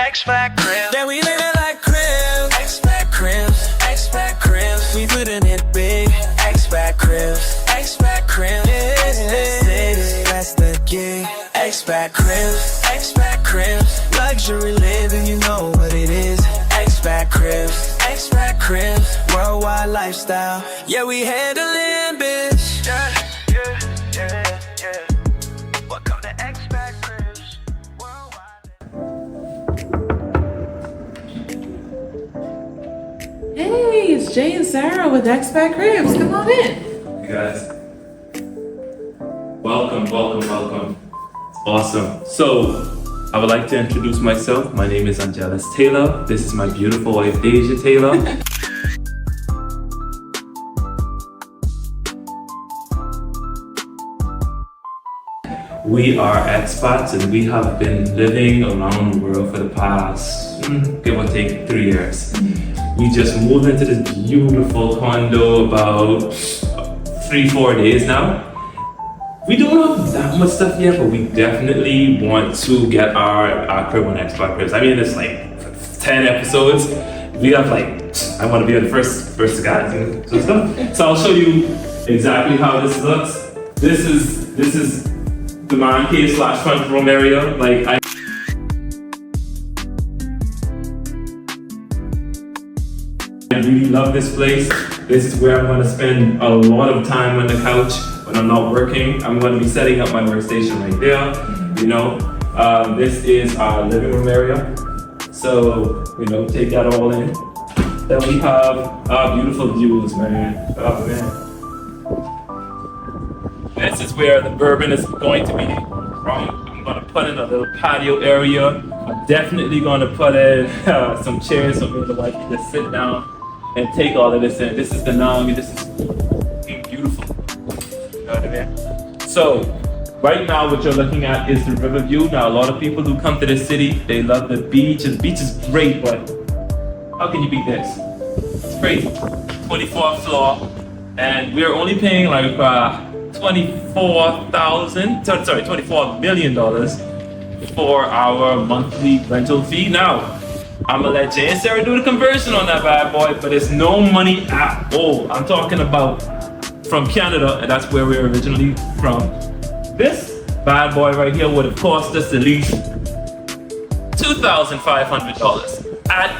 Xpat Cribs. Yeah, we living like cribs. Xpat Cribs. Xpat Cribs. We putting it big. Xpat Cribs. Xpat Cribs. Yeah, that's the gig. Xpat Cribs. Xpat Cribs. Luxury living, you know what it is. Xpat Cribs. Xpat Cribs. Worldwide lifestyle. Yeah, we handling, bitch. Yeah. Welcome to Xpat Cribs. Hey, it's Jay and Sara with Xpat Cribs. Come on in. Hey guys, welcome. It's awesome. So, I would like to introduce myself. My name is Angelis Taylor. This is my beautiful wife, Deja Taylor. We are expats and we have been living around the world for the past, give or take, 3 years. We just moved into this beautiful condo about 3-4 days now. We don't have that much stuff yet, but we definitely want to get our crib on Xpat Cribs. I mean, it's like 10 episodes. We have I want to be the first guys and stuff. So I'll show you exactly how this looks. This is the man cave / front room area. I really love this place. This is where I'm going to spend a lot of time on the couch when I'm not working. I'm going to be setting up my workstation right there. This is our living room area. So, take that all in. Then we have our beautiful views, man. Oh, man. This is where the bourbon is going to be. I'm going to put in a little patio area. I'm definitely going to put in some chairs so me and the wife can just sit down and take all of this in. This is the Nang, this is beautiful. You know what I mean? So, right now what you're looking at is the river view. Now, a lot of people who come to this city, they love the beach. The beach is great, but how can you beat this? It's crazy. 24th floor, and we're only paying $24 million for our monthly rental fee. Now, I'm gonna let Jay and Sara do the conversion on that bad boy, but it's no money at all. I'm talking about from Canada, and that's where we're originally from. This bad boy right here would have cost us at least $2,500 at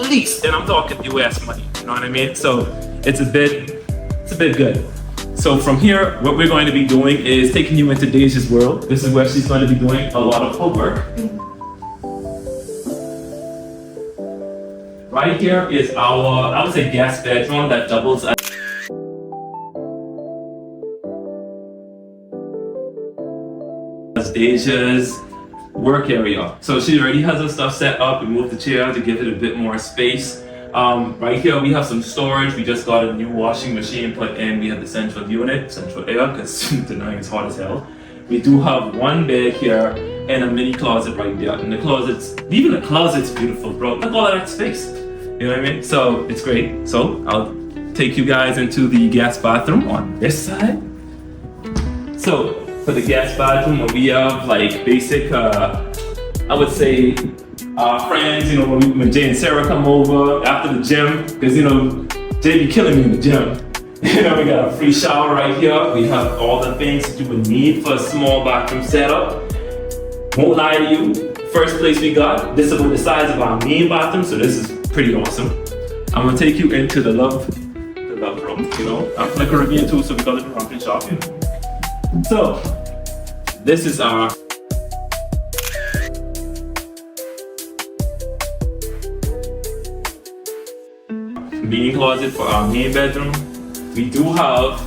least, and I'm talking US money. You know what I mean? So it's a bit good. So from here, what we're going to be doing is taking you into Deja's world. This is where she's going to be doing a lot of homework. Right here is our, I would say, guest bedroom that doubles as Deja's work area. So she already has her stuff set up. We moved the chair to give it a bit more space. Right here we have some storage. We just got a new washing machine put in. We have the central unit, central air, because tonight it's hot as hell. We do have one bed here and a mini closet right there. And even the closet's beautiful, bro. Look at all that space. You know what I mean? So it's great. So I'll take you guys into the guest bathroom on this side. So for the guest bathroom, we have basic, I would say, our friends, when Jay and Sara come over after the gym, because Jay be killing me in the gym. We got a free shower right here. We have all the things that you would need for a small bathroom setup. Won't lie to you, first place we got, this is about the size of our main bathroom, so this is pretty awesome. I'm gonna take you into the love room. I'm from the Caribbean too, so we call it the Rompen Shop. So this is our main closet for our main bedroom. We do have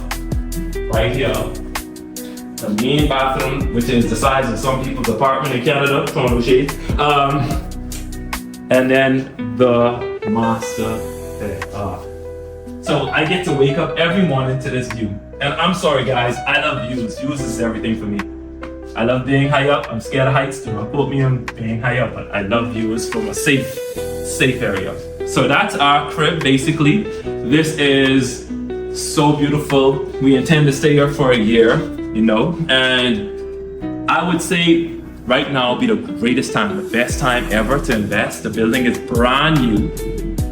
right here the main bathroom, which is the size of some people's apartment in Canada, Toronto shades. And then the master bed. So I get to wake up every morning to this view. And I'm sorry guys, I love views. Views is everything for me. I love being high up. I'm scared of heights. Do not quote me on being high up, but I love views from a safe area. So that's our crib basically. This is so beautiful. We intend to stay here for a year, and I would say right now would be the greatest time, the best time ever to invest. The building is brand new.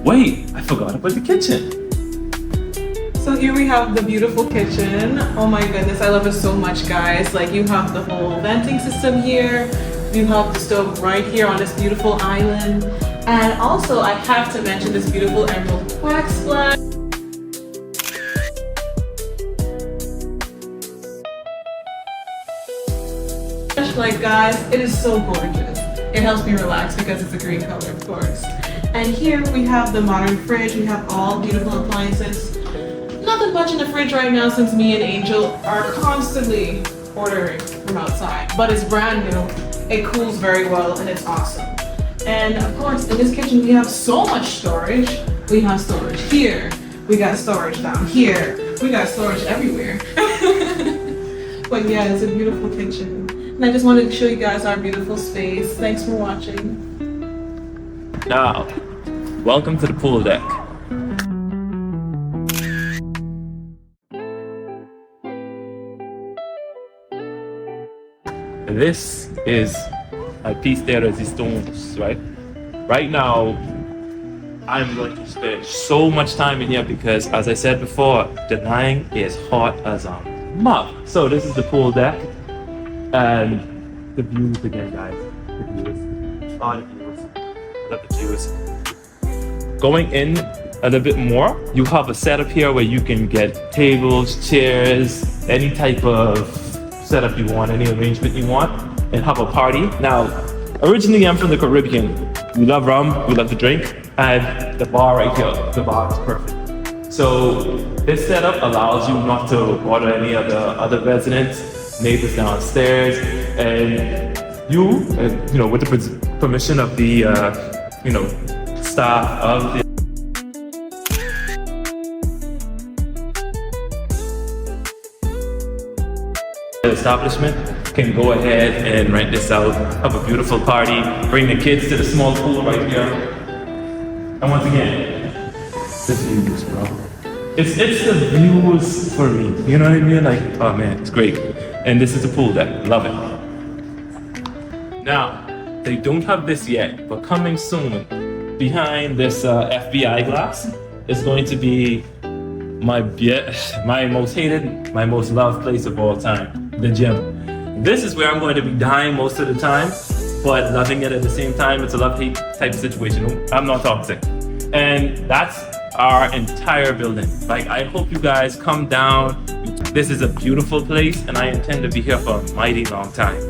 Wait, I forgot about the kitchen. So here we have the beautiful kitchen. Oh my goodness, I love it so much, guys. Like, you have the whole venting system here. You have the stove right here on this beautiful island. And also, I have to mention this beautiful emerald backsplash. Like, guys, it is so gorgeous. It helps me relax because it's a green color, of course. And here we have the modern fridge. We have all beautiful appliances. Nothing much in the fridge right now since me and Angel are constantly ordering from outside. But it's brand new. It cools very well and it's awesome. And of course, in this kitchen we have so much storage. We have storage here. We got storage down here. We got storage everywhere. But yeah, it's a beautiful kitchen. And I just wanted to show you guys our beautiful space. Thanks for watching. Now, welcome to the pool deck. This is a piece de resistance, right? Right now, I'm going to spend so much time in here because, as I said before, the night is hot as a mug. So this is the pool deck. And the views again, guys. The views. Oh, the views. I love the views. Going in a little bit more, you have a setup here where you can get tables, chairs, any type of setup you want, any arrangement you want, and have a party. Now, originally I'm from the Caribbean. We love rum, we love to drink, and the bar right here, the bar is perfect. So this setup allows you not to bother any of the other residents, neighbors downstairs, and you know, with the permission of the, you know, staff of the establishment, can go ahead and rent this out, have a beautiful party, bring the kids to the small pool right here. And once again, the views, bro. It's the views for me, you know what I mean? Like, oh man, it's great. And this is the pool deck, love it. Now, they don't have this yet, but coming soon, behind this FBI glass is going to be my most hated, my most loved place of all time, the gym. This is where I'm going to be dying most of the time, but loving it at the same time. It's a love-hate type of situation. I'm not toxic. And that's our entire building. Like, I hope you guys come down. This is a beautiful place, and I intend to be here for a mighty long time.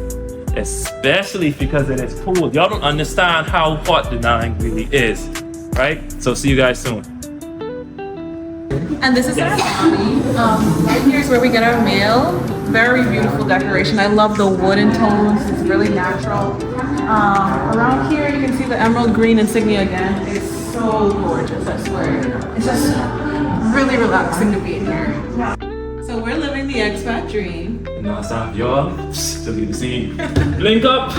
Especially because it is cool. Y'all don't understand how hot the night really is, right? So see you guys soon. And this is our lobby. Right here is where we get our mail. Very beautiful decoration. I love the wooden tones. It's really natural. Around here you can see the emerald green insignia again. It's so gorgeous, I swear. It's just really relaxing to be in here. So we're living the expat dream. Now it's time for y'all to leave the scene. Link up!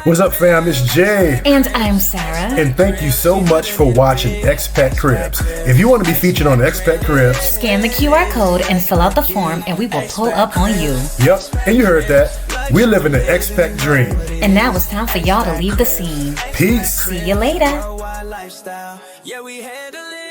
What's up, fam? It's Jay. And I'm Sara. And thank you so much for watching Xpat Cribs. If you want to be featured on Xpat Cribs, Scan the QR code and fill out the form, and we will pull up on you. Yep, and you heard that. We're living the expat dream. And now it's time for y'all to leave the scene. Peace. See you later. Yeah, we handle it.